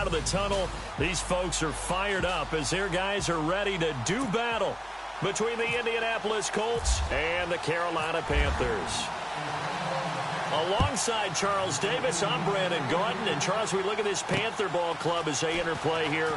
out of the tunnel. These folks are fired up as their guys are ready to do battle between the Indianapolis Colts and the Carolina Panthers. Alongside Charles Davis, I'm Brandon Gaudin. And, Charles, we look at this Panther ball club as they interplay here.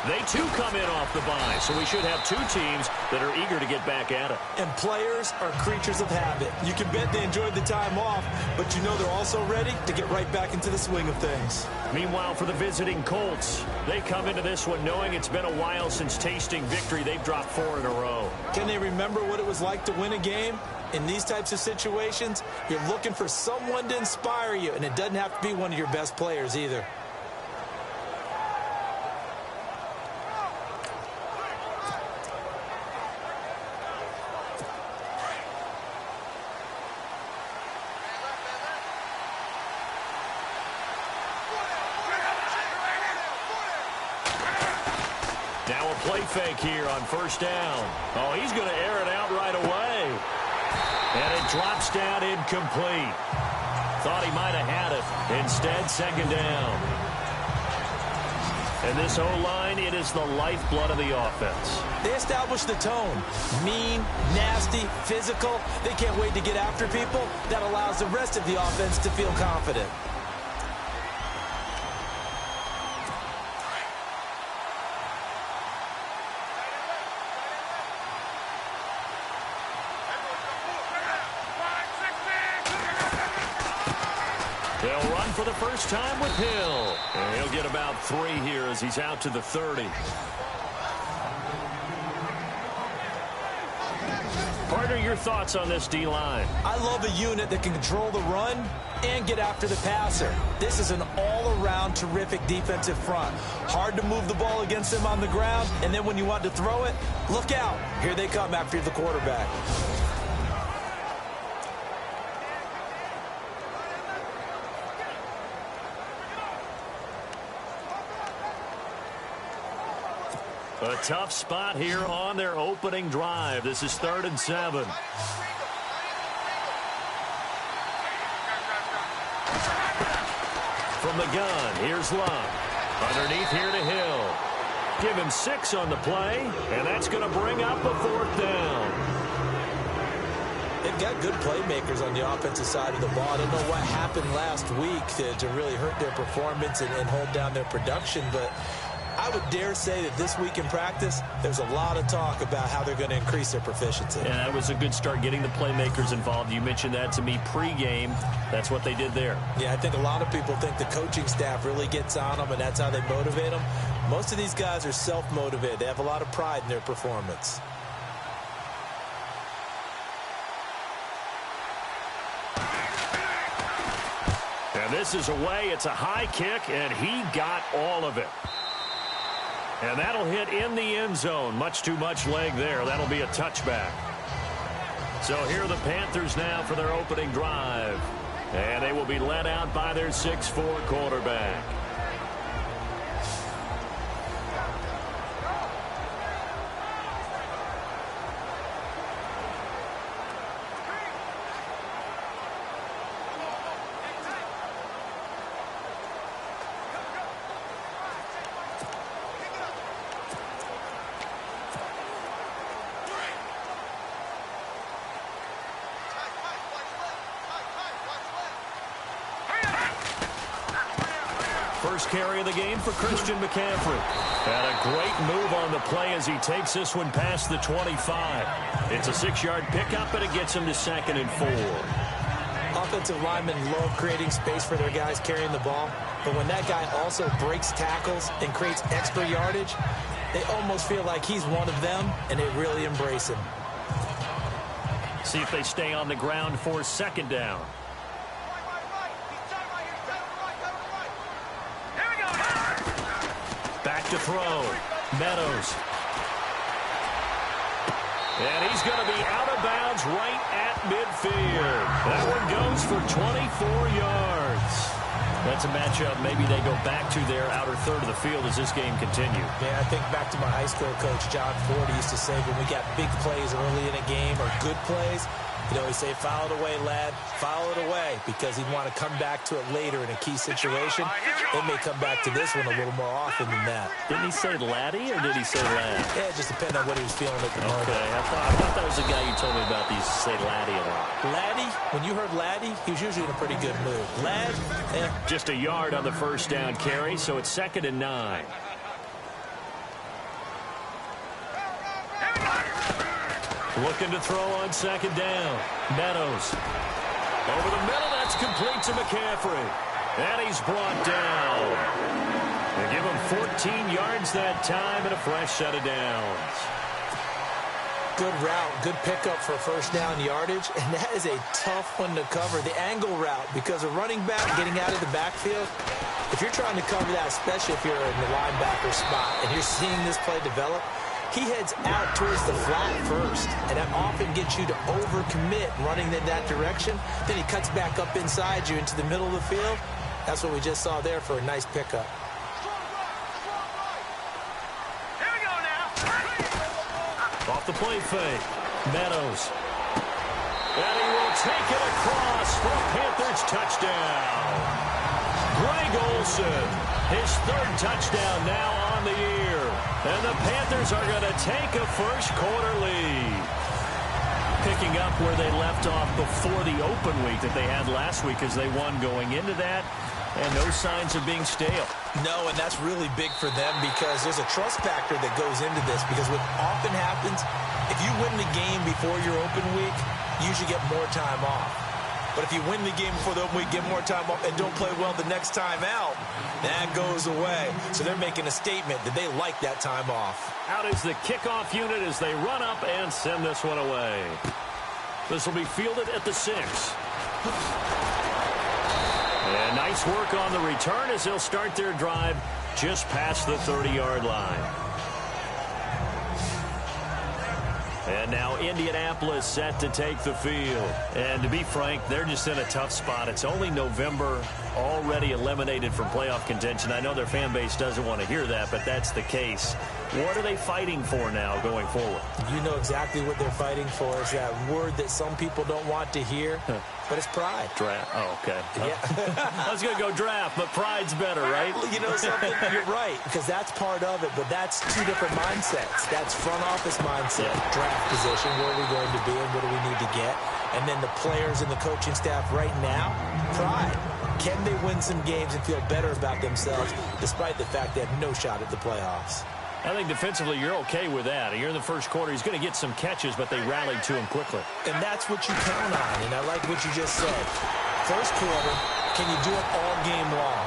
They, too, come in off the bye, so we should have two teams that are eager to get back at it. And players are creatures of habit. You can bet they enjoyed the time off, but you know they're also ready to get right back into the swing of things. Meanwhile, for the visiting Colts, they come into this one knowing it's been a while since tasting victory. They've dropped 4 in a row. Can they remember what it was like to win a game? In these types of situations, you're looking for someone to inspire you, and it doesn't have to be one of your best players either. Now a play fake here on first down. Oh, he's going to air it out right away. And it drops down incomplete. Thought he might have had it. Instead, second down. And this O-line, it is the lifeblood of the offense. They establish the tone. Mean, nasty, physical. They can't wait to get after people. That allows the rest of the offense to feel confident. They'll run for the first time with Hill. And he'll get about 3 here as he's out to the 30. Partner, your thoughts on this D-line? I love a unit that can control the run and get after the passer. This is an all-around terrific defensive front. Hard to move the ball against them on the ground, and then when you want to throw it, look out. Here they come after the quarterback. A tough spot here on their opening drive. This is 3rd and 7. From the gun, here's Love. Underneath here to Hill. Give him 6 on the play, and that's going to bring up a 4th down. They've got good playmakers on the offensive side of the ball. I don't know what happened last week to really hurt their performance and hold down their production, but I would dare say that this week in practice, there's a lot of talk about how they're going to increase their proficiency. Yeah, that was a good start, getting the playmakers involved. You mentioned that to me pregame. That's what they did there. Yeah, I think a lot of people think the coaching staff really gets on them, and that's how they motivate them. Most of these guys are self-motivated. They have a lot of pride in their performance. And this is away. It's a high kick, and he got all of it. And that'll hit in the end zone. Much too much leg there. That'll be a touchback. So here are the Panthers now for their opening drive. And they will be led out by their 6'4" quarterback. First carry of the game for Christian McCaffrey. And a great move on the play as he takes this one past the 25. It's a 6-yard pickup, and it gets him to 2nd and 4. Offensive linemen love creating space for their guys carrying the ball, but when that guy also breaks tackles and creates extra yardage, they almost feel like he's one of them, and they really embrace him. See if they stay on the ground for 2nd down. Back to throw. Meadows. And he's going to be out of bounds right at midfield. That one goes for 24 yards. That's a matchup maybe they go back to their outer third of the field as this game continues. Yeah, I think back to my high school coach, John Ford, used to say when we got big plays early in a game or good plays, You know, we say, file it away, lad. File it away, because he'd want to come back to it later in a key situation. They may come back to this one a little more often than that. Didn't he say laddie, or did he say lad? Yeah, it just depended on what he was feeling at the moment. Okay, I thought that was the guy you told me about. He used to say laddie a lot. Laddie, when you heard laddie, he was usually in a pretty good mood. Lad, Just a yard on the first down carry, so it's 2nd and 9. Looking to throw on 2nd down. Meadows. Over the middle, that's complete to McCaffrey. And he's brought down. They give him 14 yards that time and a fresh set of downs. good route, good pickup for first down yardage, and that is a tough one to cover. The angle route, because a running back getting out of the backfield, if you're trying to cover that, especially if you're in the linebacker spot and you're seeing this play develop, he heads out towards the flat first, and that often gets you to overcommit running in that direction. Then he cuts back up inside you into the middle of the field. That's what we just saw there for a nice pickup. Here we go now. Off the play fake. Meadows. And he will take it across for a Panthers touchdown. Greg Olsen, his third touchdown now on the year. And the Panthers are going to take a first-quarter lead. Picking up where they left off before the open week that they had last week as they won going into that. And no signs of being stale. No, and that's really big for them because there's a trust factor that goes into this. Because what often happens, if you win the game before your open week, you usually get more time off. But if you win the game before the open week, get more time off, and don't play well the next time out, that goes away. So they're making a statement that they like that time off. Out is the kickoff unit as they run up and send this one away. This will be fielded at the 6. And nice work on the return as they'll start their drive just past the 30-yard line. And now Indianapolis set to take the field. And to be frank, they're just in a tough spot. It's only November, already eliminated from playoff contention. I know their fan base doesn't want to hear that, but that's the case. What are they fighting for now going forward? You know exactly what they're fighting for. Is that word that some people don't want to hear, but it's pride. Draft. Oh, okay. Yeah. I was going to go draft, but pride's better, right? You know something? You're right, because that's part of it, but that's two different mindsets. That's front office mindset, draft position, where are we going to be and what do we need to get? And then the players and the coaching staff right now, pride. Can they win some games and feel better about themselves despite the fact they have no shot at the playoffs? I think defensively you're okay with that. You're in the first quarter. He's going to get some catches, but they rallied to him quickly. And that's what you count on, and I like what you just said. First quarter, can you do it all game long?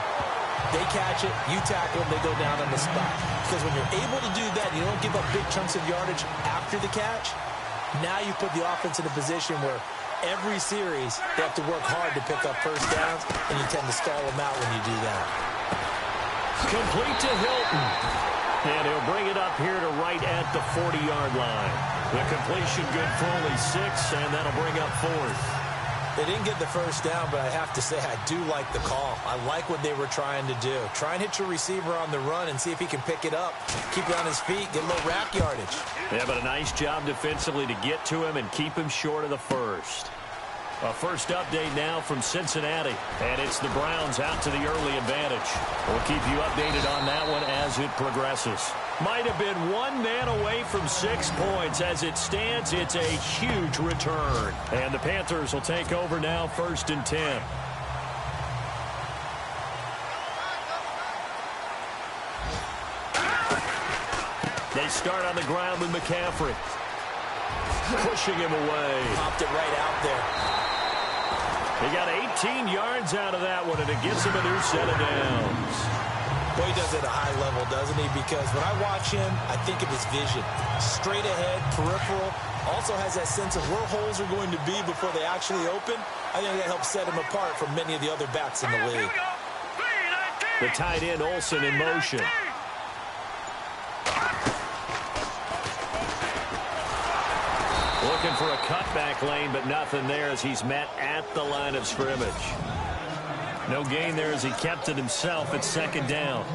They catch it, you tackle them, they go down on the spot. Because when you're able to do that, you don't give up big chunks of yardage after the catch. Now you put the offense in a position where every series they have to work hard to pick up first downs, and you tend to stall them out when you do that. Complete to Hilton. And he'll bring it up here to right at the 40-yard line. The completion good for only 6, and that'll bring up 4th. They didn't get the first down, but I have to say I do like the call. I like what they were trying to do. Try and hit your receiver on the run and see if he can pick it up. Keep it on his feet, get a little rack yardage. Yeah, but a nice job defensively to get to him and keep him short of the first. A first update now from Cincinnati, and it's the Browns out to the early advantage. We'll keep you updated on that one as it progresses. Might have been one man away from 6 points. As it stands, it's a huge return. And the Panthers will take over now, 1st and 10. They start on the ground with McCaffrey. Pushing him away. Popped it right out there. He got 18 yards out of that one, and it gives him a new set of downs. Boy, he does it at a high level, doesn't he? Because when I watch him, I think of his vision. Straight ahead, peripheral. Also has that sense of where holes are going to be before they actually open. I think that helps set him apart from many of the other backs in the league. The tight end, Olsen, in motion. Looking for a cutback lane, but nothing there as he's met at the line of scrimmage. No gain there as he kept it himself at 2nd down.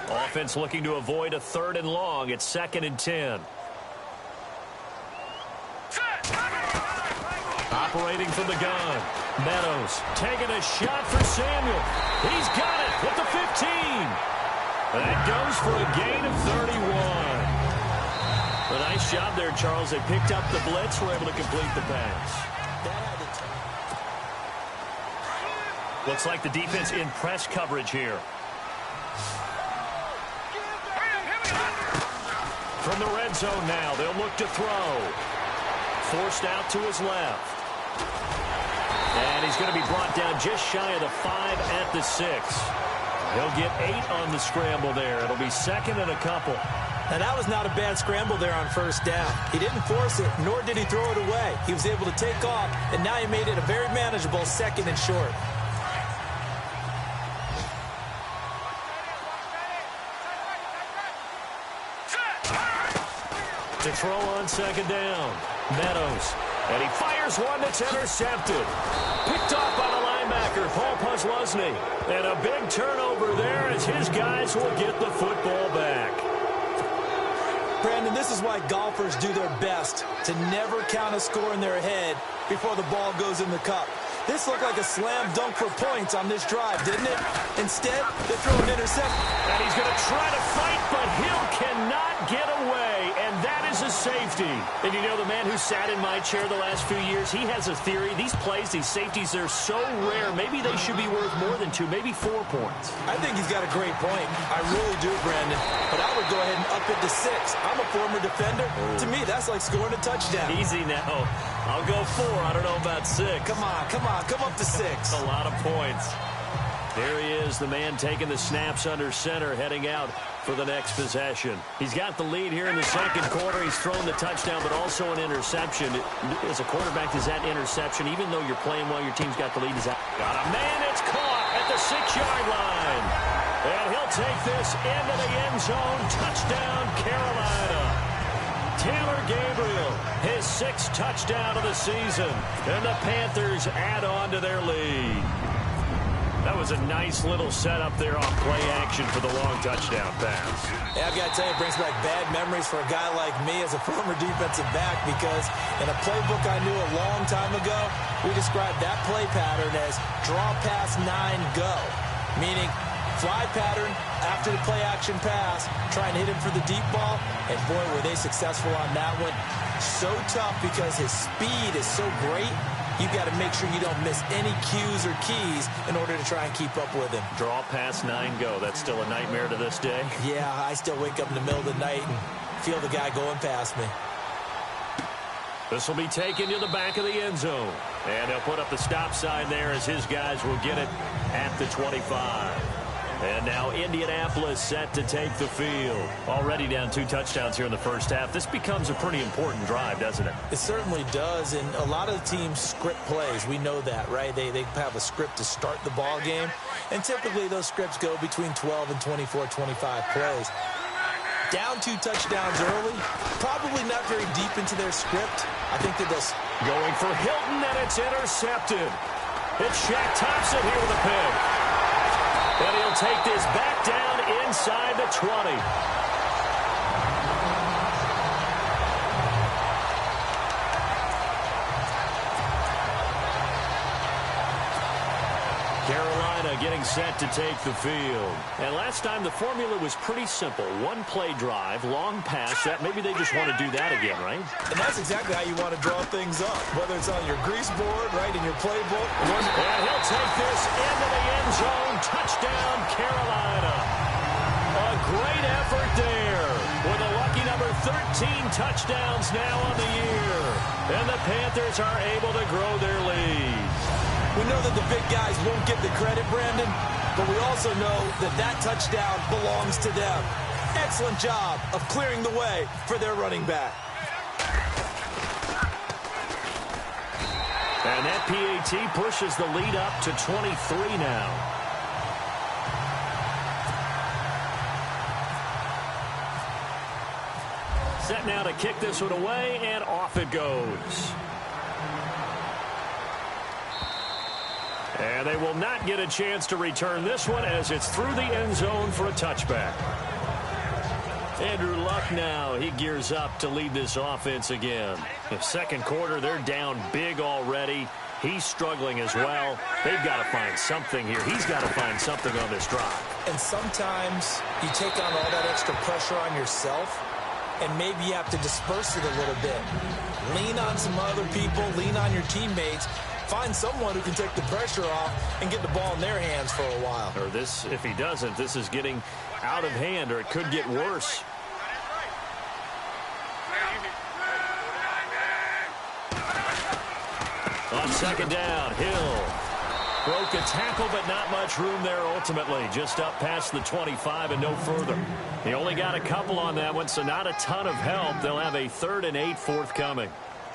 Offense looking to avoid a 3rd and long. It's 2nd and 10. operating from the gun. Meadows taking a shot for Samuel. He's got it at the 15. That goes for a gain of 31. A nice job there, Charles. They picked up the blitz, were able to complete the pass. Looks like the defense in press coverage here. From the red zone now, they'll look to throw. Forced out to his left. And he's going to be brought down just shy of the 5 at the 6. He'll get 8 on the scramble there. It'll be second and a couple. Now, that was not a bad scramble there on first down. He didn't force it, nor did he throw it away. He was able to take off, and now he made it a very manageable second and short. To throw on second down. Meadows. And he fires one that's intercepted. Picked off by the linebacker, Paul Posluszny. And a big turnover there as his guys will get the football back. Brandon, this is why golfers do their best to never count a score in their head before the ball goes in the cup. This looked like a slam dunk for points on this drive, didn't it? Instead, they throw an interception. And he's going to try to fight, but Hill cannot get away, and that is a safety. And you know, the man who sat in my chair the last few years, he has a theory. These plays, these safeties, they're so rare. Maybe they should be worth more than 2, maybe 4 points. I think he's got a great point. I really do, Brandon. But I would go ahead and up it to 6. I'm a former defender. To me, that's like scoring a touchdown. Easy now. I'll go 4. I don't know about 6. Come on. Come up to 6. A lot of points. There he is, the man taking the snaps under center, heading out for the next possession. He's got the lead here in the second quarter. He's thrown the touchdown, but also an interception. As a quarterback, is that interception, even though you're playing while your team's got the lead, is that? Got a man, it's caught at the 6-yard line. And he'll take this into the end zone. Touchdown, Carolina. Taylor Gabriel, his 6th touchdown of the season. And the Panthers add on to their lead. That was a nice little setup there on play action for the long touchdown pass. Yeah, I've got to tell you, it brings back bad memories for a guy like me as a former defensive back, because in a playbook I knew a long time ago, we described that play pattern as draw pass 9 go, meaning fly pattern after the play action pass, try and hit him for the deep ball, and boy, were they successful on that one. So tough because his speed is so great. You've got to make sure you don't miss any cues or keys in order to try and keep up with him. Draw pass 9 go. That's still a nightmare to this day. Yeah, I still wake up in the middle of the night and feel the guy going past me. This will be taken to the back of the end zone. And they'll put up the stop sign there as his guys will get it at the 25. And now Indianapolis set to take the field. Already down 2 touchdowns here in the first half. This becomes a pretty important drive, doesn't it? It certainly does, and a lot of the teams script plays. We know that, right? They have a script to start the ball game, and typically those scripts go between 12 and 24, 25 plays. Down 2 touchdowns early, probably not very deep into their script. I think that they'll... Going for Hilton, and it's intercepted. It's Shaq Thompson here with a pick. And he'll take this back down inside the 20. Carolina getting set to take the field. And last time the formula was pretty simple. 1 play drive, long pass. That maybe they just want to do that again, right? And that's exactly how you want to draw things up, whether it's on your grease board, right, in your playbook. And he'll take this into the end zone. Touchdown, Carolina. A great effort there with a lucky number 13 touchdowns now on the year. And the Panthers are able to grow their lead. We know that the big guys won't get the credit, Brandon, but we also know that that touchdown belongs to them. Excellent job of clearing the way for their running back. And that PAT pushes the lead up to 23 now. Set now to kick this one away, and off it goes. And they will not get a chance to return this one as it's through the end zone for a touchback. Andrew Luck now. He gears up to lead this offense again. The second quarter, they're down big already. He's struggling as well. They've got to find something here. He's got to find something on this drive. And sometimes you take on all that extra pressure on yourself, and maybe you have to disperse it a little bit. Lean on some other people. Lean on your teammates. Find someone who can take the pressure off and get the ball in their hands for a while. Or this, if he doesn't, this is getting out of hand, or it could get worse. On second down, Hill broke a tackle, but not much room there ultimately. Just up past the 25 and no further. He only got a couple on that one, so not a ton of help. They'll have a 3rd and 8 forthcoming.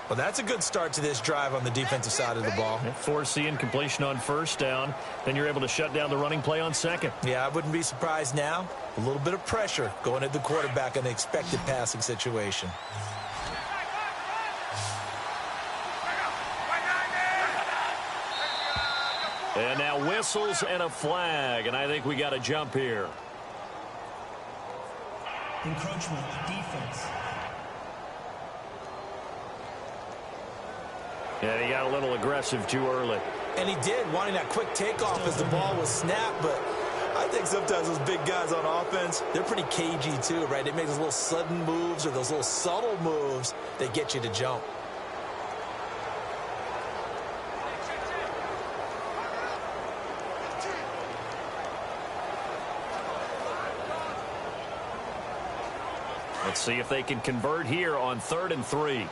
Well, that's a good start to this drive on the defensive side of the ball. Force the incompletion on first down. Then you're able to shut down the running play on second. Yeah, I wouldn't be surprised now. A little bit of pressure going at the quarterback in an expected passing situation. And now whistles and a flag, and I think we got to jump here. Encroachment, defense. And he got a little aggressive too early. And he did, wanting that quick takeoff as the ball was snapped, but I think sometimes those big guys on offense, they're pretty cagey too, right? They make those little sudden moves or those little subtle moves that get you to jump. Let's see if they can convert here on 3rd and 3.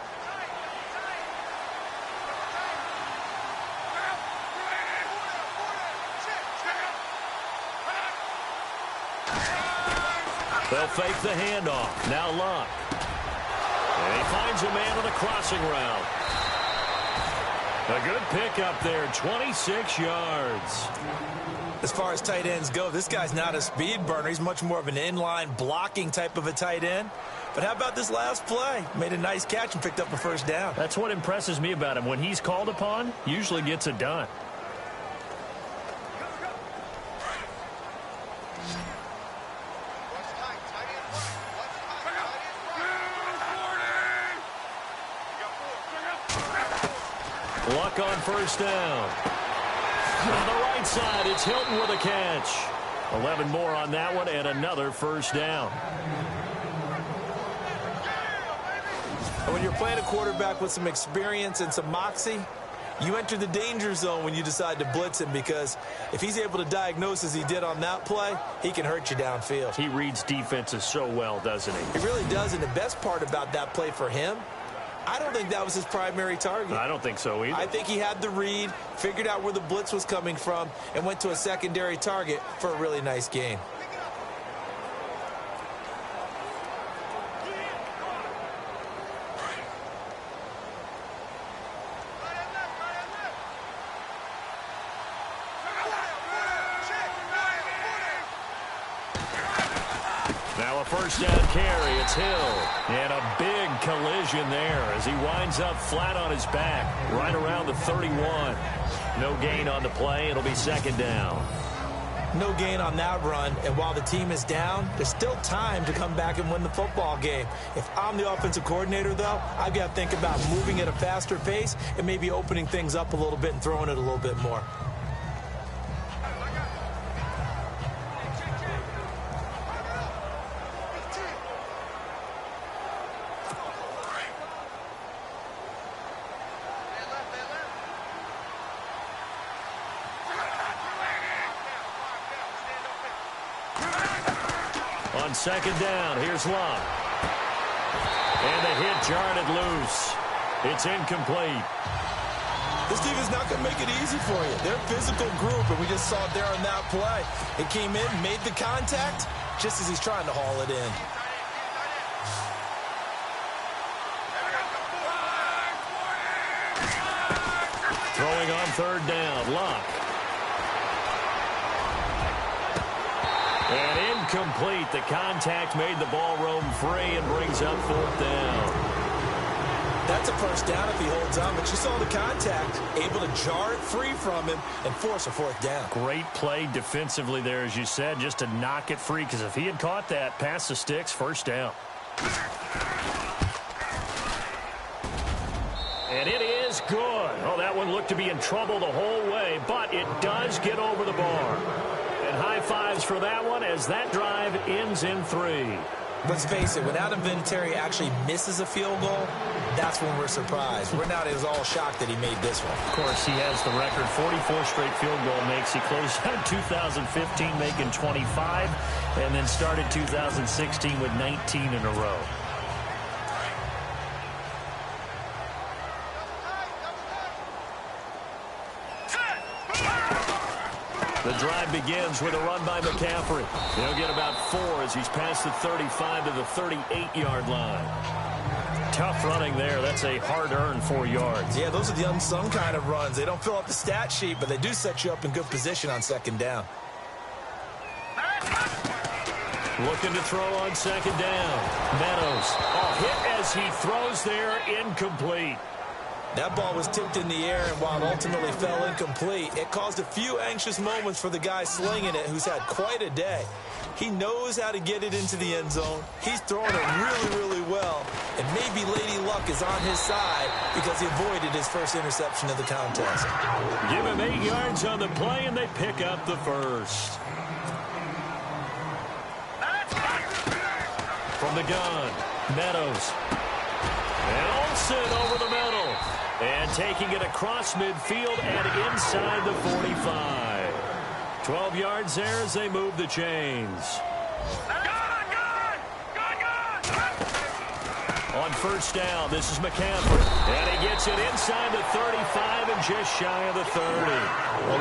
They'll fake the handoff. Now Luck. And he finds a man on the crossing route. A good pickup there, 26 yards. As far as tight ends go, this guy's not a speed burner. He's much more of an inline blocking type of a tight end. But how about this last play? Made a nice catch and picked up a first down. That's what impresses me about him. When he's called upon, usually gets it done. Luck on first down. On the right side, it's Hilton with a catch. 11 more on that one and another first down. When you're playing a quarterback with some experience and some moxie, you enter the danger zone when you decide to blitz him, because if he's able to diagnose as he did on that play, he can hurt you downfield. He reads defenses so well, doesn't he? He really does, and the best part about that play for him, I don't think that was his primary target. I don't think so either. I think he had the read, figured out where the blitz was coming from, and went to a secondary target for a really nice gain. Now a first down carry. It's Hill. And a big collision there as he winds up flat on his back right around the 31. No gain on the play. It'll be second down. No gain on that run, and while the team is down, there's still time to come back and win the football game. If I'm the offensive coordinator, though, I've got to think about moving at a faster pace and maybe opening things up a little bit and throwing it a little bit more. On second down, here's Luck. And the hit jarred it loose. It's incomplete. This team is not going to make it easy for you. They're a physical group, and we just saw it there on that play. It came in, made the contact, just as he's trying to haul it in. Throwing on third down, Luck. And incomplete. The contact made the ball roam free and brings up fourth down. That's a first down if he holds on, but you saw the contact, able to jar it free from him and force a fourth down. Great play defensively there, as you said, just to knock it free, because if he had caught that, past the sticks, first down. And it is good. Oh, that one looked to be in trouble the whole way, but it does get over the bar. And high fives for that one as that drive ends in 3. Let's face it, when Adam Vinatieri actually misses a field goal, that's when we're surprised. We're not as all shocked that he made this one. Of course, he has the record, 44 straight field goal makes. He closed out 2015 making 25, and then started 2016 with 19 in a row. The drive begins with a run by McCaffrey. He'll get about 4 as he's past the 35 to the 38-yard line. Tough running there. That's a hard-earned 4 yards. Yeah, those are the unsung kind of runs. They don't fill up the stat sheet, but they do set you up in good position on second down. Looking to throw on second down. Meadows. A hit as he throws there, incomplete. That ball was tipped in the air, and while it ultimately fell incomplete, it caused a few anxious moments for the guy slinging it, who's had quite a day. He knows how to get it into the end zone. He's throwing it really, really well, and maybe Lady Luck is on his side because he avoided his first interception of the contest. Give him 8 yards on the play, and they pick up the first. From the gun, Meadows. And Olsen over the middle. And taking it across midfield and inside the 45. 12 yards there as they move the chains. On first down, this is McCaffrey. And he gets it inside the 35 and just shy of the 30.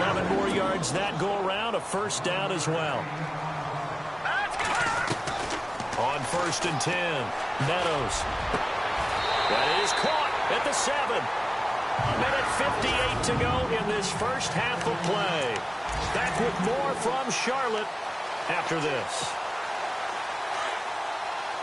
11 more yards that go around, a first down as well. On first and 10, Meadows. That is caught at the 7. A minute 58 to go in this first half of play. Back with more from Charlotte after this.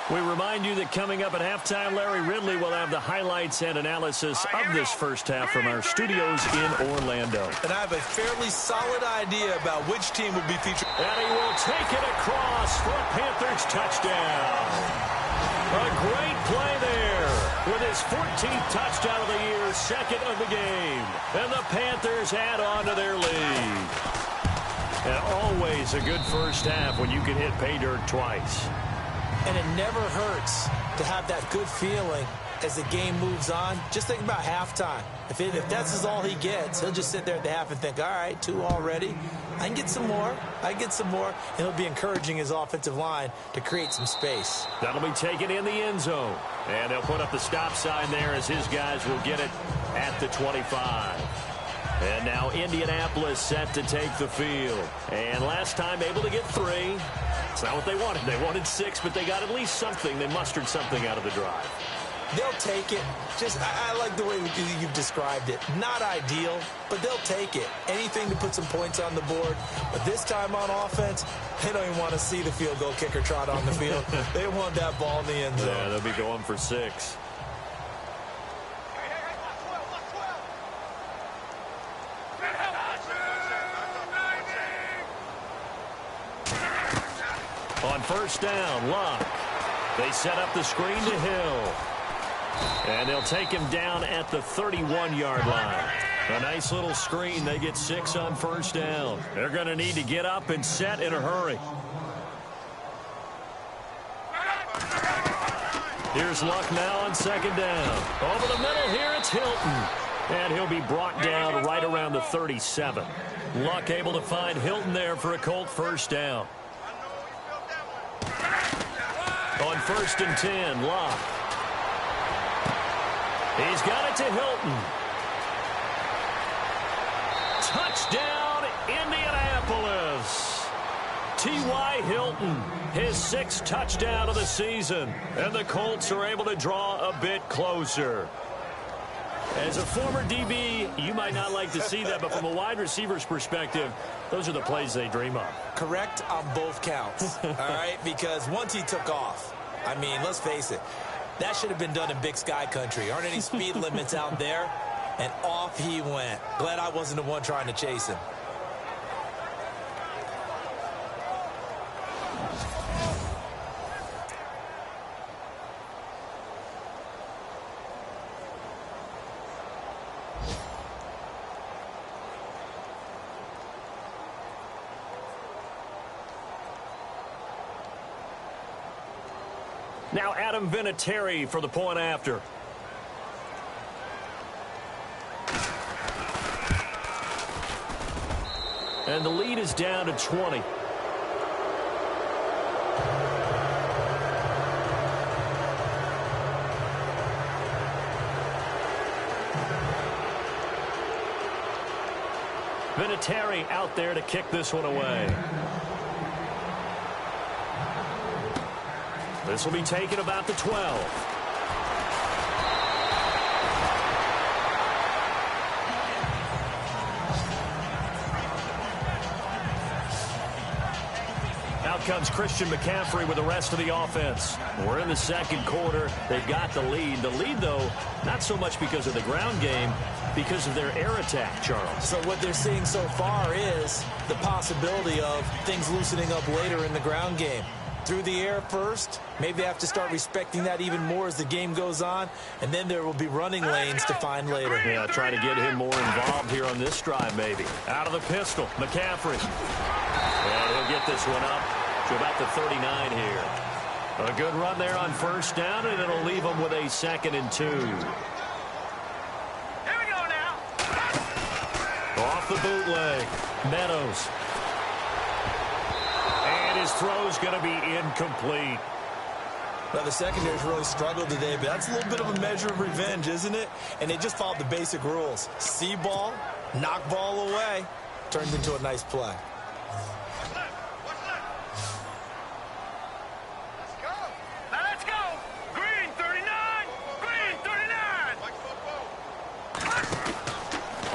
We remind you that coming up at halftime, Larry Ridley will have the highlights and analysis of this first half from our studios in Orlando. And I have a fairly solid idea about which team will be featured. And he will take it across for a Panthers touchdown. A great play there with his 14th touchdown of the year, second of the game. And the Panthers add on to their lead. And always a good first half when you can hit pay dirt twice. And it never hurts to have that good feeling as the game moves on. Just think about halftime. If that's all he gets, he'll just sit there at the half and think, all right, 2 already. I can get some more. I can get some more. And he'll be encouraging his offensive line to create some space. That'll be taken in the end zone. And they'll put up the stop sign there as his guys will get it at the 25. And now Indianapolis set to take the field. And last time able to get 3. It's not what they wanted. They wanted 6, but they got at least something. They mustered something out of the drive. They'll take it. I like the way you've described it. Not ideal, but they'll take it. Anything to put some points on the board. But this time on offense, they don't even want to see the field goal kicker trot on the field. They want that ball in the end zone. Yeah, they'll be going for 6. On first down, Luck. They set up the screen to Hill. And they'll take him down at the 31-yard line. A nice little screen. They get 6 on first down. They're going to need to get up and set in a hurry. Here's Luck now on second down. Over the middle here, it's Hilton. And he'll be brought down right around the 37. Luck able to find Hilton there for a Colt first down. On first and 10, Luck. He's got it to Hilton. Touchdown, Indianapolis. T.Y. Hilton, his 6th touchdown of the season. And the Colts are able to draw a bit closer. As a former DB, you might not like to see that, but from a wide receiver's perspective, those are the plays they dream of. Correct on both counts, all right? Because once he took off, I mean, let's face it, That should have been done in Big Sky country. Aren't any speed limits out there? And off he went. Glad I wasn't the one trying to chase him. Now Adam Vinatieri for the point after. And the lead is down to 20. Vinatieri out there to kick this one away. This will be taken about the 12. Out comes Christian McCaffrey with the rest of the offense. We're in the second quarter. They've got the lead. The lead, though, not so much because of the ground game, because of their air attack, Charles. So what they're seeing so far is the possibility of things loosening up later in the ground game. Through the air first, maybe they have to start respecting that even more as the game goes on, and then there will be running lanes to find later. Yeah, trying to get him more involved here on this drive, maybe. Out of the pistol, McCaffrey. And he'll get this one up to about the 39 here. A good run there on first down, and it'll leave him with a 2nd and 2. Here we go now. Off the bootleg, Meadows. And his throw's going to be incomplete. Well, the secondary's really struggled today, but that's a little bit of a measure of revenge, isn't it? And they just followed the basic rules. See ball, knock ball away, turned into a nice play. Let's go. Green 39. Green 39.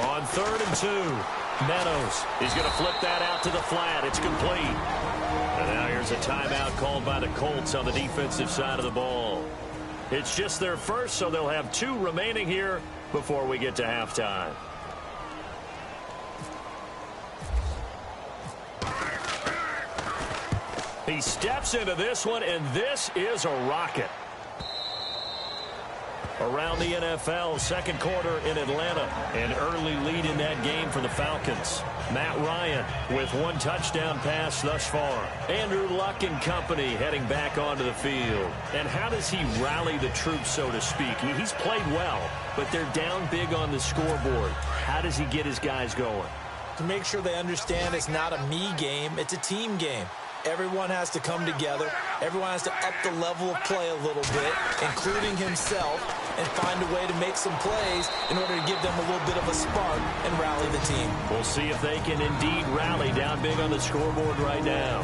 On 3rd and 2, Meadows. He's going to flip that out to the flat. It's complete. And now here's a timeout called by the Colts on the defensive side of the ball. It's just their first, so they'll have 2 remaining here before we get to halftime. He steps into this one, and this is a rocket. Around the NFL, second quarter in Atlanta. An early lead in that game for the Falcons. Matt Ryan with 1 touchdown pass thus far. Andrew Luck and company heading back onto the field. And how does he rally the troops, so to speak? He's played well, but they're down big on the scoreboard. How does he get his guys going? To make sure they understand it's not a me game, it's a team game. Everyone has to come together. Everyone has to up the level of play a little bit, including himself, and find a way to make some plays in order to give them a little bit of a spark and rally the team. We'll see if they can indeed rally down big on the scoreboard right now.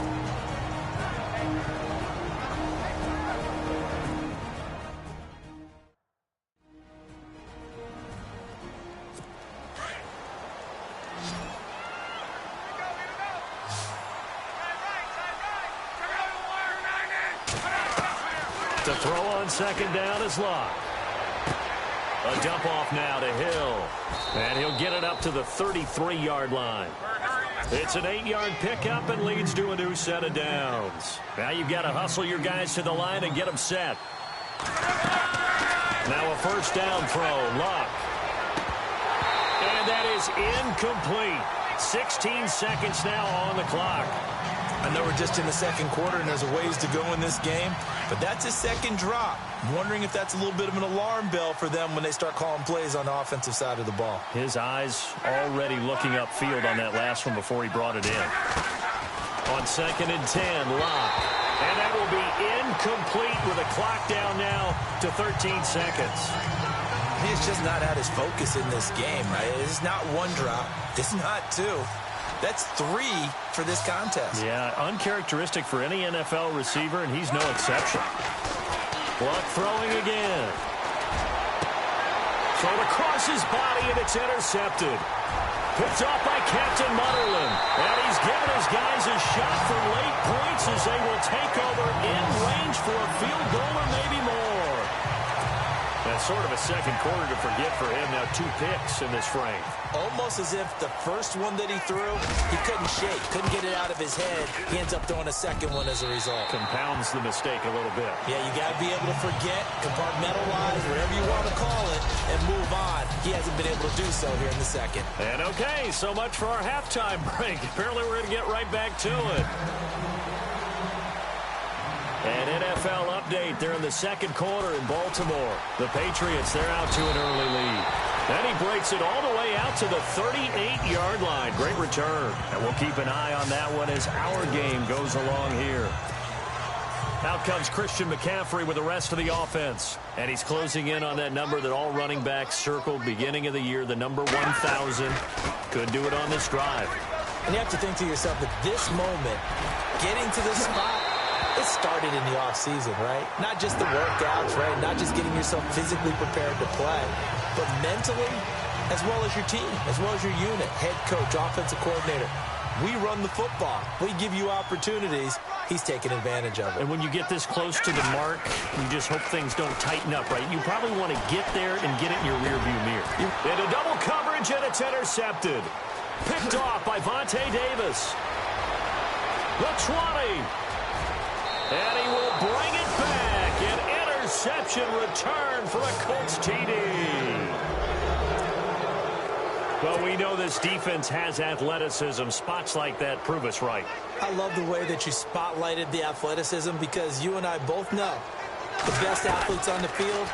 The throw on second down is locked. A dump off now to Hill. And he'll get it up to the 33-yard line. It's an 8-yard pickup and leads to a new set of downs. Now you've got to hustle your guys to the line and get them set. Now a first down throw. Luck. And that is incomplete. 16 seconds now on the clock. I know we're just in the second quarter and there's a ways to go in this game, but that's his second drop. I'm wondering if that's a little bit of an alarm bell for them when they start calling plays on the offensive side of the ball. His eyes already looking upfield on that last one before he brought it in. On 2nd and 10, Locke. And that will be incomplete with a clock down now to 13 seconds. He's just not had his focus in this game, right? It's not 1 drop. It's not 2. That's 3 for this contest. Yeah, uncharacteristic for any NFL receiver, and he's no exception. Luck throwing again. Thrown across his body, and it's intercepted. Picked off by Captain Mutterland. And he's given his guys a shot for late points as they will take over in range for a field goal or maybe more. That's sort of a second quarter to forget for him. Now 2 picks in this frame. Almost as if the first one that he threw, he couldn't shake, couldn't get it out of his head. He ends up throwing a second one as a result. Compounds the mistake a little bit. Yeah, you got to be able to forget, compartmentalize, whatever you want to call it, and move on. He hasn't been able to do so here in the second. And okay, so much for our halftime break. Apparently we're going to get right back to it. An NFL update. They're in the second quarter in Baltimore. The Patriots, they're out to an early lead. Then he breaks it all the way out to the 38-yard line. Great return. And we'll keep an eye on that one as our game goes along here. Out comes Christian McCaffrey with the rest of the offense. And he's closing in on that number that all running backs circled beginning of the year, the number 1,000. Could do it on this drive. And you have to think to yourself, at this moment, getting to this spot, it started in the offseason, right? Not just the workouts, right? Not just getting yourself physically prepared to play, but mentally, as well as your team, as well as your unit, head coach, offensive coordinator. We run the football. We give you opportunities. He's taking advantage of it. And when you get this close to the mark, you just hope things don't tighten up, right? You probably want to get there and get it in your rearview mirror. Into double coverage, and it's intercepted. Picked off by Vontae Davis. The 20. And he will bring it back. An interception return for a Colts TD. Well, we know this defense has athleticism. Spots like that prove us right. I love the way that you spotlighted the athleticism because you and I both know the best athletes on the field,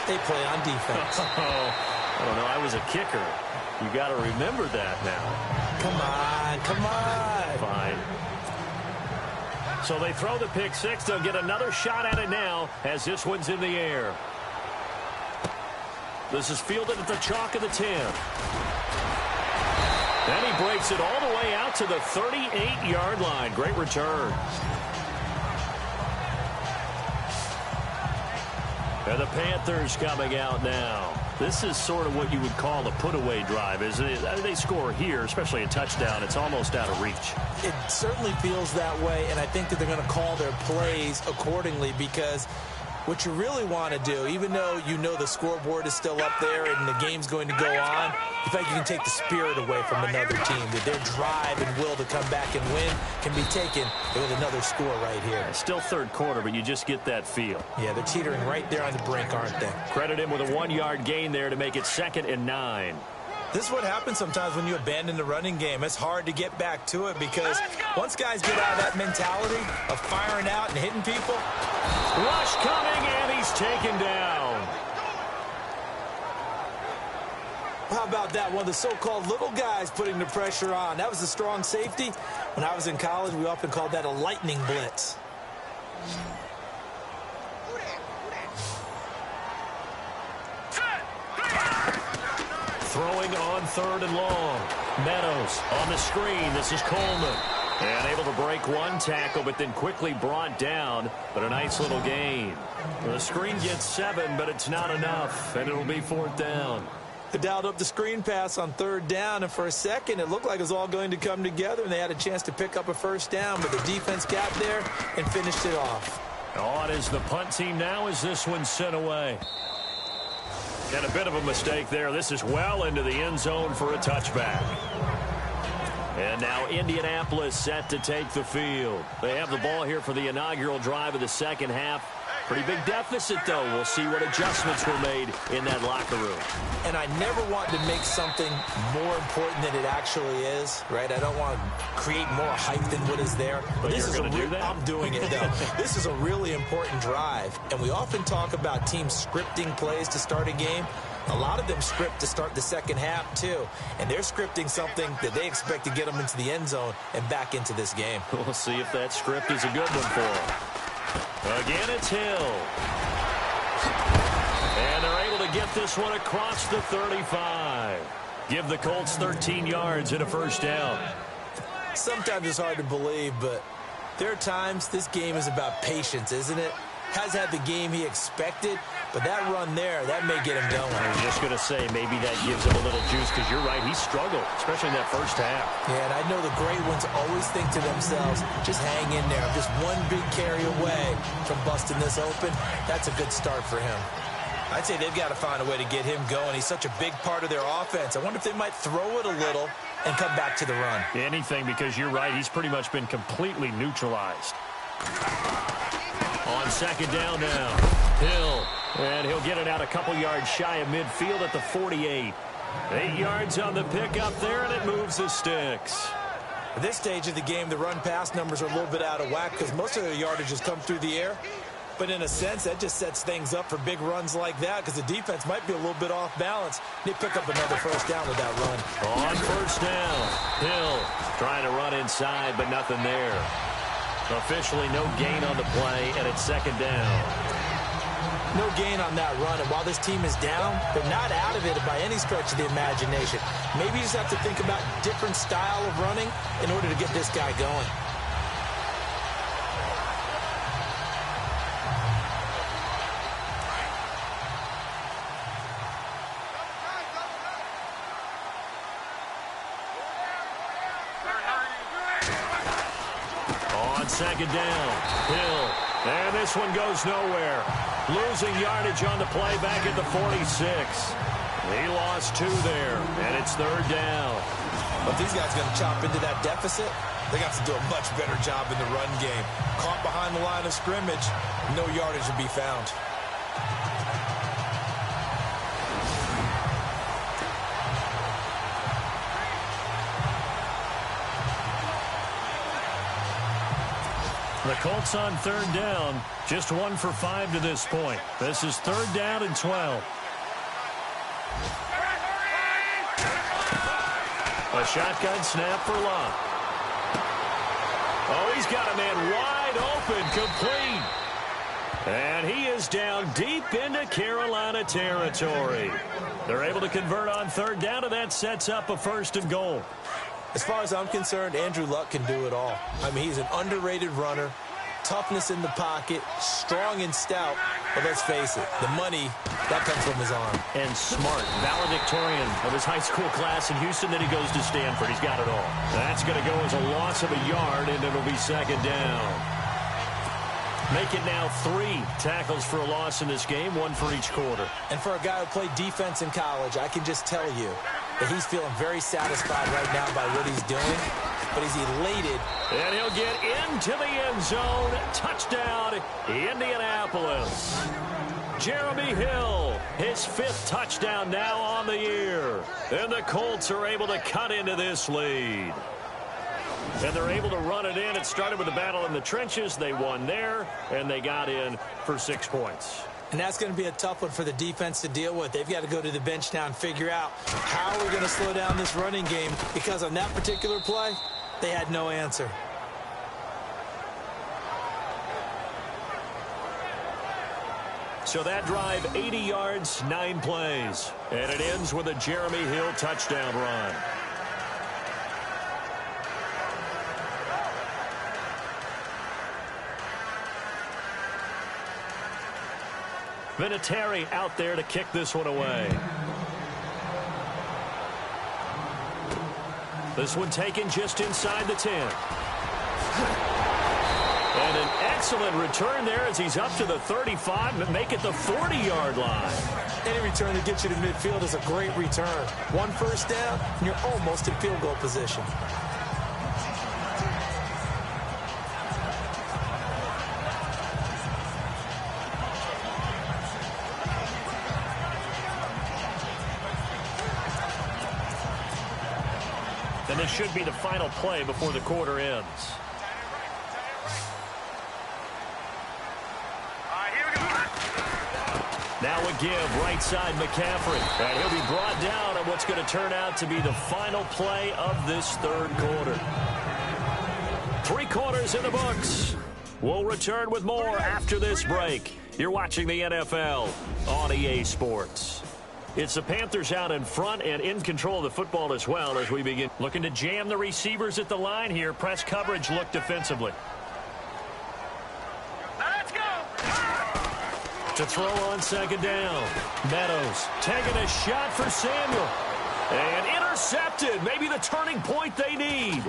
they play on defense. I don't know. I was a kicker. You got to remember that now. Come on, come on. Fine. So they throw the pick six. They'll get another shot at it now as this one's in the air. This is fielded at the chalk of the 10. Then he breaks it all the way out to the 38-yard line. Great return. And the Panthers coming out now. This is sort of what you would call a put-away drive, isn't it? They score here, especially a touchdown. It's almost out of reach. It certainly feels that way, and I think that they're going to call their plays accordingly because what you really want to do, even though you know the scoreboard is still up there and the game's going to go on, in fact, you can take the spirit away from another team. That their drive and will to come back and win can be taken with another score right here. Still third quarter, but you just get that feel. Yeah, they're teetering right there on the brink, aren't they? Credit him with a 1-yard gain there to make it 2nd and 9. This is what happens sometimes when you abandon the running game. It's hard to get back to it because once guys get out of that mentality of firing out and hitting people. Rush coming, and he's taken down. How about that? One of the so-called little guys putting the pressure on. That was a strong safety. When I was in college, we often called that a lightning blitz. Throwing on 3rd and long. Meadows on the screen. This is Coleman. And able to break one tackle, but then quickly brought down. But a nice little gain. The screen gets 7, but it's not enough. And it'll be 4th down. They dialed up the screen pass on 3rd down, and for a second, it looked like it was all going to come together, and they had a chance to pick up a 1st down, but the defense got there and finished it off. On is the punt team now as this one's sent away. And a bit of a mistake there. This is well into the end zone for a touchback. And now Indianapolis set to take the field. They have the ball here for the inaugural drive of the second half. Pretty big deficit, though. We'll see what adjustments were made in that locker room. And I never want to make something more important than it actually is, right? I don't want to create more hype than what is there. But you're going to do that? I'm doing it, though. This is a really important drive. And we often talk about teams scripting plays to start a game. A lot of them script to start the second half, too. And they're scripting something that they expect to get them into the end zone and back into this game. We'll see if that script is a good one for them. Again, it's Hill. And they're able to get this one across the 35. Give the Colts 13 yards and a 1st down. Sometimes it's hard to believe, but there are times this game is about patience, isn't it? Has had the game he expected, but that run there, that may get him going. I was just going to say, maybe that gives him a little juice, because you're right, he struggled, especially in that 1st half. Yeah, and I know the great ones always think to themselves, just hang in there. I'm just one big carry away from busting this open. That's a good start for him. I'd say they've got to find a way to get him going. He's such a big part of their offense. I wonder if they might throw it a little and come back to the run. Anything, because you're right. He's pretty much been completely neutralized. On second down now, Hill. And he'll get it out a couple yards shy of midfield at the 48. 8 yards on the pickup there, and it moves the sticks. At this stage of the game, the run-pass numbers are a little bit out of whack because most of their yardage has come through the air. But in a sense, that just sets things up for big runs like that because the defense might be a little bit off balance. They pick up another first down with that run. On first down, Hill trying to run inside, but nothing there. Officially no gain on the play, and it's second down. No gain on that run, and while this team is down, they're not out of it by any stretch of the imagination. Maybe you just have to think about different style of running in order to get this guy going. On second down, Hill. And this one goes nowhere. Losing yardage on the play back at the 46. He lost 2 there, and it's third down. But these guys are going to chop into that deficit. They got to do a much better job in the run game. Caught behind the line of scrimmage, no yardage to be found. The Colts on third down, just 1 for 5 to this point. This is third down and 12. A shotgun snap for Locke. Oh, he's got a man wide open, complete. And he is down deep into Carolina territory. They're able to convert on third down, and that sets up a first and goal. As far as I'm concerned, Andrew Luck can do it all. I mean, he's an underrated runner, toughness in the pocket, strong and stout. But let's face it, the money, that comes from his arm. And smart, valedictorian of his high school class in Houston. Then he goes to Stanford. He's got it all. That's going to go as a loss of a yard, and it'll be second down. Make it now 3 tackles for a loss in this game, 1 for each quarter. And for a guy who played defense in college, I can just tell you that he's feeling very satisfied right now by what he's doing, but he's elated. And he'll get into the end zone. Touchdown, Indianapolis. Jeremy Hill, his 5th touchdown now on the year. And the Colts are able to cut into this lead. And they're able to run it in. It started with a battle in the trenches. They won there, and they got in for 6 points. And that's going to be a tough one for the defense to deal with. They've got to go to the bench now and figure out how we're going to slow down this running game, because on that particular play, they had no answer. So that drive, 80 yards, 9 plays. And it ends with a Jeremy Hill touchdown run. Vinatieri out there to kick this one away. This one taken just inside the 10. And an excellent return there as he's up to the 35, but make it the 40-yard line. Any return that gets you to midfield is a great return. 1 first down, and you're almost in field goal position. And this should be the final play before the quarter ends. Now a give, right side McCaffrey. And he'll be brought down on what's going to turn out to be the final play of this third quarter. 3 quarters in the books. We'll return with more after this break. You're watching the NFL on EA Sports. It's the Panthers out in front and in control of the football as well as we begin. Looking to jam the receivers at the line here. Press coverage look defensively. Let's go! To throw on second down. Meadows taking a shot for Samuel. And intercepted. Maybe the turning point they need.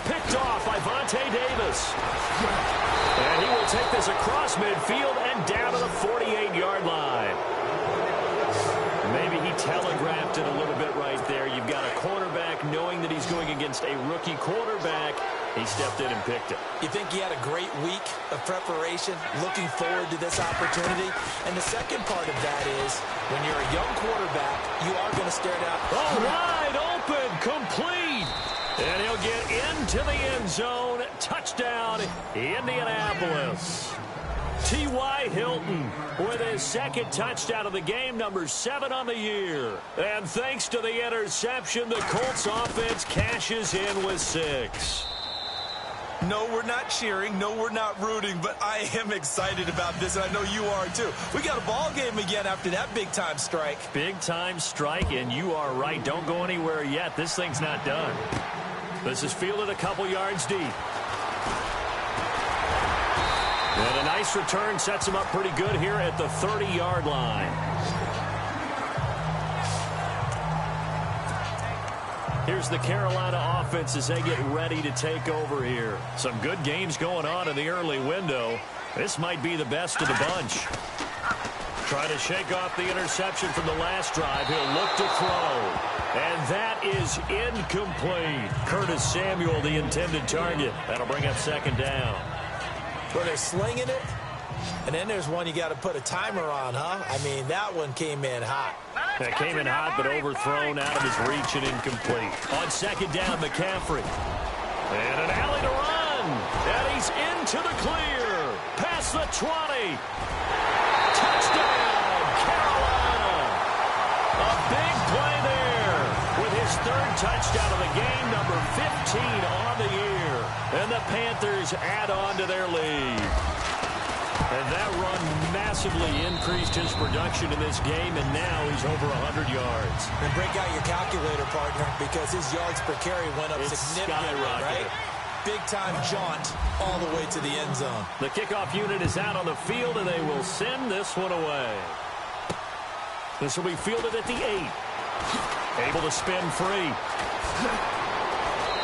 Picked off by Vontae Davis. And he will take this across midfield and down to the 48-yard line. telegraphed it a little bit right there. You've got a quarterback knowing that he's going against a rookie quarterback. He stepped in and picked it. You think he had a great week of preparation, looking forward to this opportunity? And the second part of that is, when you're a young quarterback, you are going to stare down. Oh, wide open, complete. And he'll get into the end zone. Touchdown, Indianapolis. T.Y. Hilton with his second touchdown of the game, number 7 on the year. And thanks to the interception, the Colts offense cashes in with 6. No, we're not cheering. No, we're not rooting. But I am excited about this, and I know you are too. We got a ball game again after that big-time strike. Big-time strike, and you are right. Don't go anywhere yet. This thing's not done. This is fielded a couple yards deep. And a nice return sets him up pretty good here at the 30-yard line. Here's the Carolina offense as they get ready to take over here. Some good games going on in the early window. This might be the best of the bunch. Try to shake off the interception from the last drive. He'll look to throw. And that is incomplete. Curtis Samuel, the intended target. That'll bring up second down. Well, they're slinging it. And then there's one you got to put a timer on, huh? I mean, that one came in hot. That came in hot, but overthrown out of his reach and incomplete. On second down, McCaffrey. And an alley to run. And he's into the clear. Past the 20. Touchdown, Carolina. A big play there with his third touchdown of the game, number 15 on the year. And the Panthers add on to their lead. And that run massively increased his production in this game, and now he's over 100 yards. And break out your calculator, partner, because his yards per carry went up significantly, right? Big-time jaunt all the way to the end zone. The kickoff unit is out on the field, and they will send this one away. This will be fielded at the 8. Able to spin free.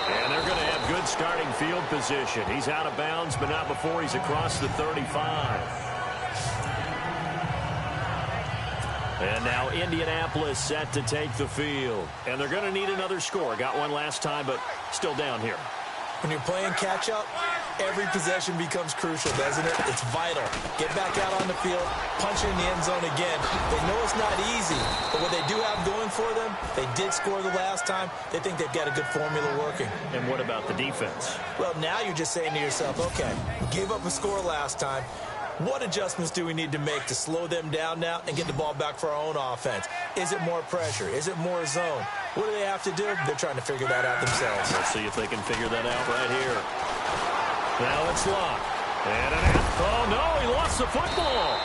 And they're going to have good starting field position. He's out of bounds, but not before he's across the 35. And now Indianapolis set to take the field. And they're going to need another score. Got one last time, but still down here. When you're playing catch-up, every possession becomes crucial, doesn't it? It's vital. Get back out on the field, punch in the end zone again. They know it's not easy, but what they do have going for them, they did score the last time. They think they've got a good formula working. And what about the defense? Well, now you're just saying to yourself, okay, we gave up a score last time. What adjustments do we need to make to slow them down now and get the ball back for our own offense? Is it more pressure? Is it more zone? What do they have to do? They're trying to figure that out themselves. Let's see if they can figure that out right here. Now it's locked. And oh, no, he lost the football.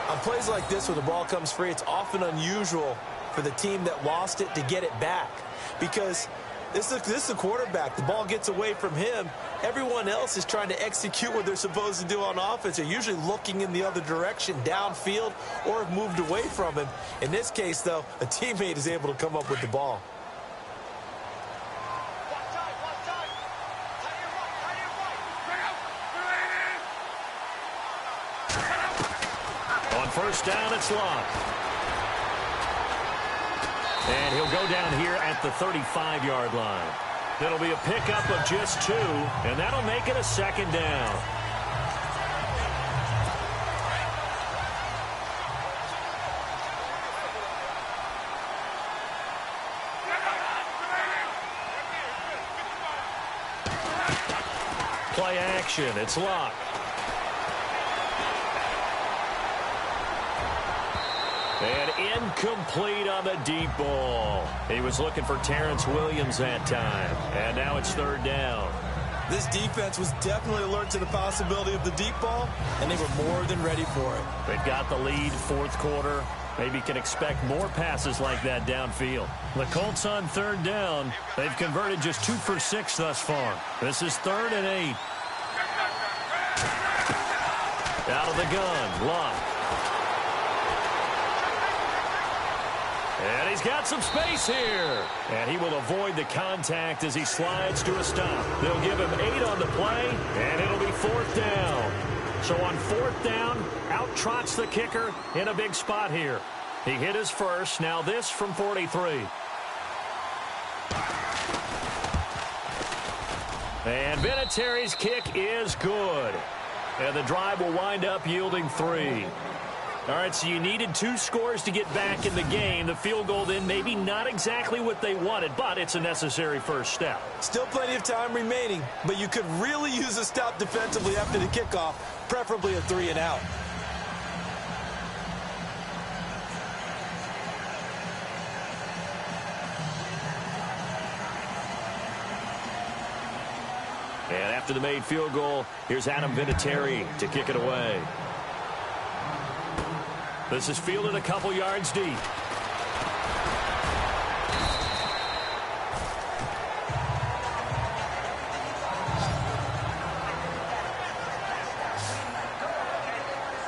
On plays like this where the ball comes free, it's often unusual for the team that lost it to get it back. Because this is a quarterback. The ball gets away from him. Everyone else is trying to execute what they're supposed to do on offense. They're usually looking in the other direction, downfield, or have moved away from him. In this case, though, a teammate is able to come up with the ball. On first down, it's locked. And he'll go down here at the 35-yard line. It'll be a pickup of just 2, and that'll make it a second down. Play action. It's locked. And incomplete on the deep ball. He was looking for Terrence Williams that time. And now it's third down. This defense was definitely alert to the possibility of the deep ball, and they were more than ready for it. They've got the lead, fourth quarter. Maybe can expect more passes like that downfield. The Colts on third down. They've converted just 2 for 6 thus far. This is 3rd and 8. Out of the gun. Lock. And he's got some space here. And he will avoid the contact as he slides to a stop. They'll give him 8 on the play, and it'll be 4th down. So on 4th down, out trots the kicker in a big spot here. He hit his first. Now this from 43. And Vinatieri's kick is good. And the drive will wind up yielding 3. All right, so you needed 2 scores to get back in the game. The field goal then maybe not exactly what they wanted, but it's a necessary first step. Still plenty of time remaining, but you could really use a stop defensively after the kickoff, preferably a 3 and out. And after the made field goal, here's Adam Vinatieri to kick it away. This is fielded a couple yards deep.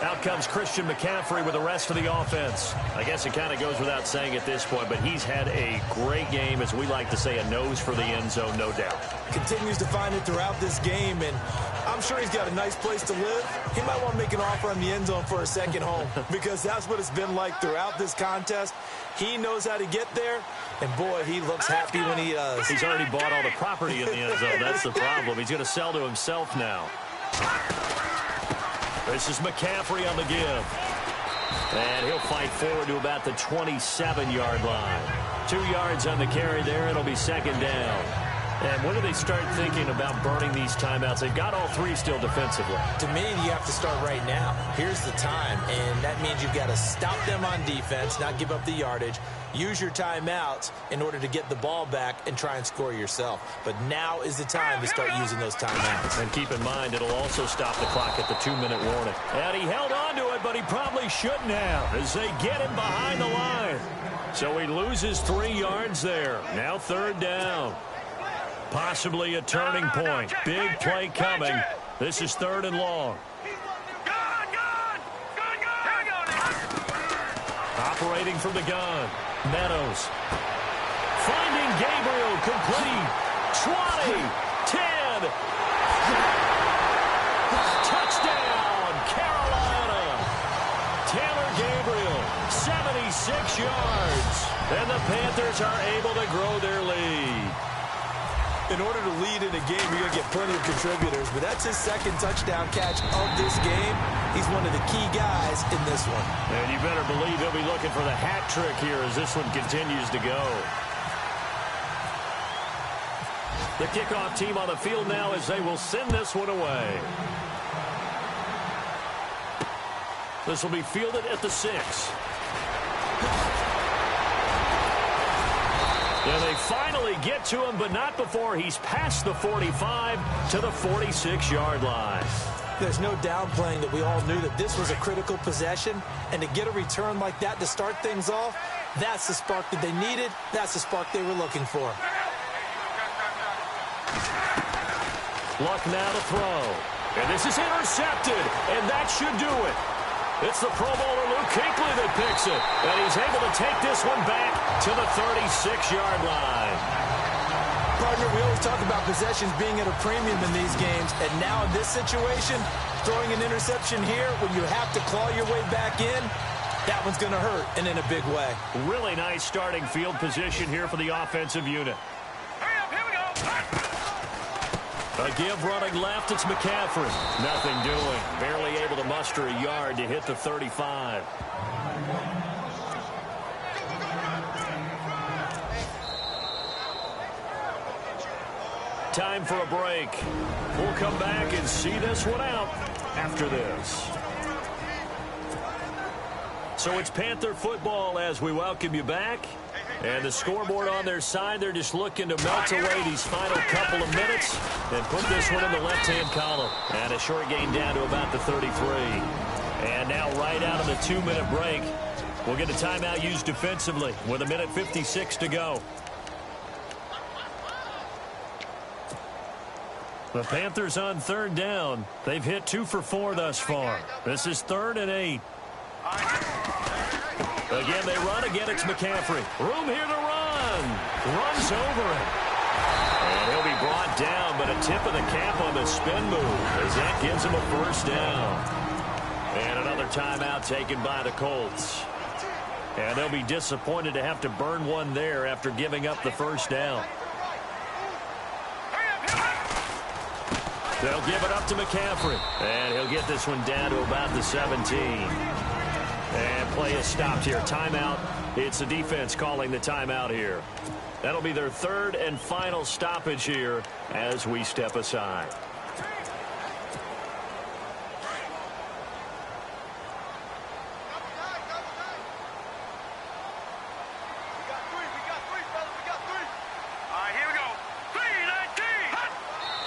Out comes Christian McCaffrey with the rest of the offense. I guess it kind of goes without saying at this point, but he's had a great game, as we like to say, a nose for the end zone, no doubt. Continues to find it throughout this game, and I'm sure he's got a nice place to live. He might want to make an offer on the end zone for a second home, because that's what it's been like throughout this contest. He knows how to get there, and boy, he looks happy when he does. He's already bought all the property in the end zone. That's the problem. He's going to sell to himself now. This is McCaffrey on the give. And he'll fight forward to about the 27-yard line. 2 yards on the carry there. It'll be second down. And when do they start thinking about burning these timeouts? They've got all 3 still defensively. To me, you have to start right now. Here's the time, and that means you've got to stop them on defense, not give up the yardage. Use your timeouts in order to get the ball back and try and score yourself. But now is the time to start using those timeouts. And keep in mind, it'll also stop the clock at the 2-minute warning. And he held on to it, but he probably shouldn't have, as they get him behind the line. So he loses 3 yards there. Now third down. Possibly a turning point. Big play coming. This is 3rd and long. Operating from the gun. Meadows. Finding Gabriel, complete. 20, 10. Touchdown, Carolina. Taylor Gabriel, 76 yards. And the Panthers are able to grow their lead. In order to lead in a game, you're going to get plenty of contributors, but that's his 2nd touchdown catch of this game. He's one of the key guys in this one. And you better believe he'll be looking for the hat trick here as this one continues to go. The kickoff team on the field now as they will send this one away. This will be fielded at the 6. And they finally get to him, but not before he's past the 45 to the 46-yard line. There's no downplaying that we all knew that this was a critical possession, and to get a return like that to start things off, that's the spark that they needed. That's the spark they were looking for. Luck now to throw. And this is intercepted, and that should do it. It's the Pro Bowler Luke Kuechly that picks it, and he's able to take this one back to the 36-yard line. Partner, we always talk about possessions being at a premium in these games, and now in this situation, throwing an interception here when you have to claw your way back in, that one's going to hurt, and in a big way. Really nice starting field position here for the offensive unit. Hurry up, here we go. A give running left, it's McCaffrey. Nothing doing. Barely able to muster a yard to hit the 35. Time for a break. We'll come back and see this one out after this. So it's Panther football as we welcome you back. And the scoreboard on their side, they're just looking to melt away these final couple of minutes and put this one in the left-hand column. And a short gain down to about the 33. And now right out of the 2-minute break, we'll get a timeout used defensively with 1:56 to go. The Panthers on third down. They've hit 2 for 4 thus far. This is 3rd and 8. Again, they run. Again, it's McCaffrey. Room here to run. Runs over it. And he'll be brought down, but a tip of the cap on the spin move as that gives him a first down. And another timeout taken by the Colts. And they'll be disappointed to have to burn one there after giving up the first down. They'll give it up to McCaffrey. And he'll get this one down to about the 17. And play is stopped here. Timeout. It's the defense calling the timeout here. That'll be their third and final stoppage here as we step aside.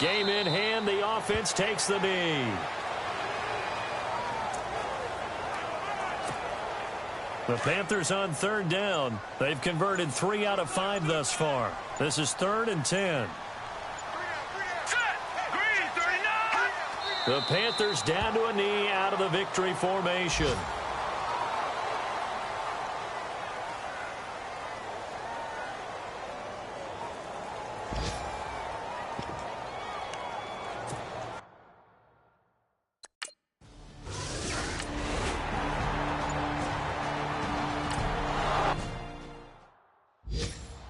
Game in hand, the offense takes the knee. The Panthers on third down. They've converted 3 out of 5 thus far. This is 3rd and 10. The Panthers down to a knee out of the victory formation.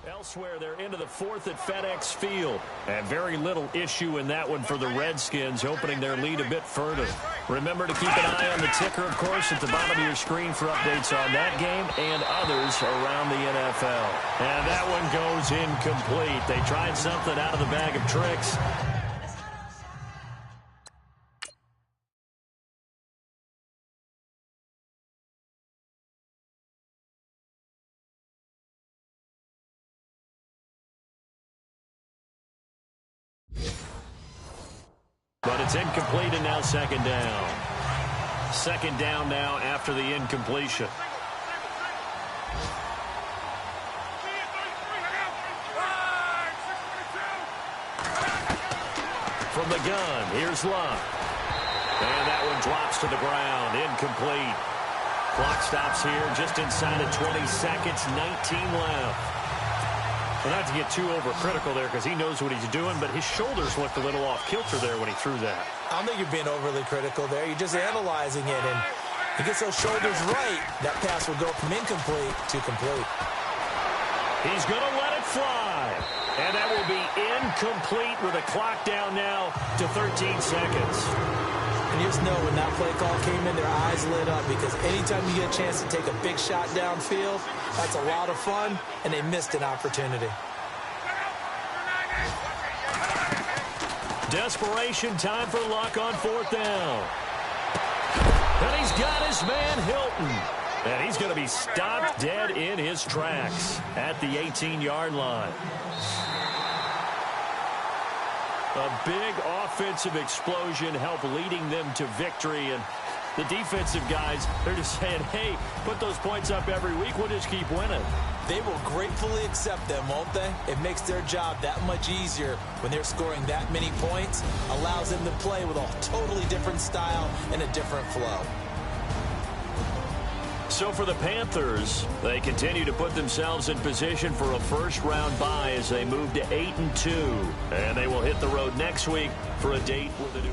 Elsewhere, they're into the 4th at FedEx Field. And very little issue in that one for the Redskins, opening their lead a bit further. Remember to keep an eye on the ticker, of course, at the bottom of your screen for updates on that game and others around the NFL. And that one goes incomplete. They tried something out of the bag of tricks. But it's incomplete, and now 2nd down. 2nd down now after the incompletion. From the gun, here's Luck. And that one drops to the ground, incomplete. Clock stops here just inside of 20 seconds, 19 left. Well, not to get too overcritical there because he knows what he's doing, but his shoulders looked a little off kilter there when he threw that. I don't think you're being overly critical there. You're just analyzing it, and he gets those shoulders right. That pass will go from incomplete to complete. He's going to let it fly. And that will be incomplete with a clock down now to 13 seconds. And you just know when that play call came in, their eyes lit up because anytime you get a chance to take a big shot downfield, that's a lot of fun, and they missed an opportunity. Desperation time for Luck on 4th down. And he's got his man Hilton. And he's going to be stopped dead in his tracks at the 18-yard line. A big offensive explosion helped leading them to victory. And the defensive guys, they're just saying, hey, put those points up every week. We'll just keep winning. They will gratefully accept them, won't they? It makes their job that much easier when they're scoring that many points. Allows them to play with a totally different style and a different flow. So for the Panthers, they continue to put themselves in position for a first-round bye as they move to 8-2. And they will hit the road next week for a date with a new...